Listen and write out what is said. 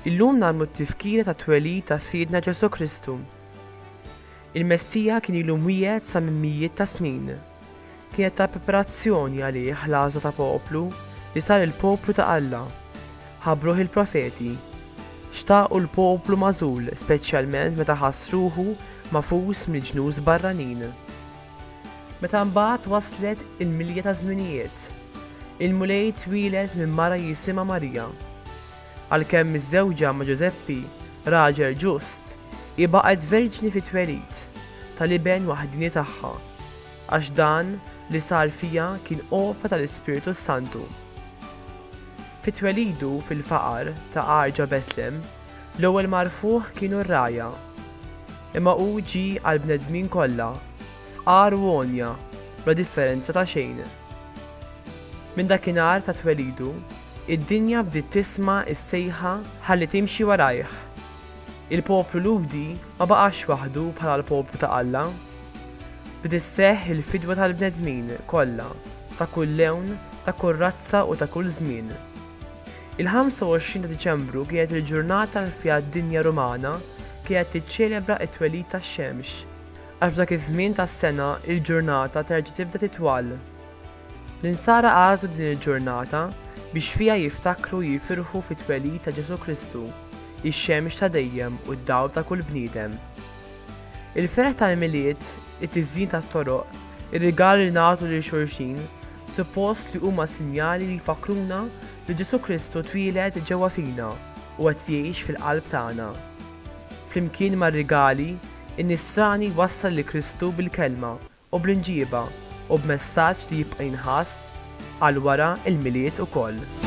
Illum nagħmlu t-tifkira ta' twelid ta' Siedna Ġesu Kristu. Il-Messija kien ilu mwiegħed sa minn mijiet ta' snin. Kienet ta' preparazzjoni għalih l-għażla ta' poplu li sar il-poplu ta' Alla. Ħabbruh il-profeti. Xtaqu l-poplu magħżul, speċjalment meta ħass ruħu mafus mill-ġnus barranin. Meta mbagħad waslet il-milja ta' żminijiet, il-mulej twieled minn mara jisimha Marija. Għalkemm miż-żewġa ma' Ġuseppi, raġel ġust, baqgħet verġni fit-twelid tal-iben waħdini tagħha, għax dan li sar fiha kien opra tal-Ispiritu Santu. Fit-twelidu fil-faqar ta' Arġa Betlem, l-ewwel marfuħ kienu r-rajja. Imma hu ġie għall-bnedmin kollha, fqar u għonja, bla differenza ta' xejn. Minn dakinhar ta' twelidu, id-dinja bdiet tisma' is-sejħa ħalli timxi warajh. Il-poplu lubdi ma baqax waħdu bħala l-poplu ta' Alla. Bdiet isseħħ il-fidwa tal-bnedmin kollha ta' kull lewn, ta' kull razza u ta' kull żmien. Il-25 ta' Diċembru kienet il-ġurnata li fiha d-dinja Rumana kienet tiċċelebra t-twelid tax-xemx, għax f'dak iż-żmien tas-sena il-ġurnata terġa' tibda titwal. L-insara għażlu din il-ġurnata biex fiha jiftakru jifirħu fit-twelid ta' Ġesu Kristu, ix-xemx ta' dejjem u d-dawl ta' kull bniedem. Il-ferħ tal-miliet, it-tiżjin tat-toroq, ir-rigali li nagħtu lil xulxin, suppost li huma sinjali li jfakruna li Ġesu Kristu twieled ġewwa fina u qed jgħix fil-qalb tagħna. Flimkien mar-rigali, in-nisrani wassal li Kristu bil-kelma u bl-inġieba u b'messaġġ li jibqa' jinħass għal wara il-miliet ukoll.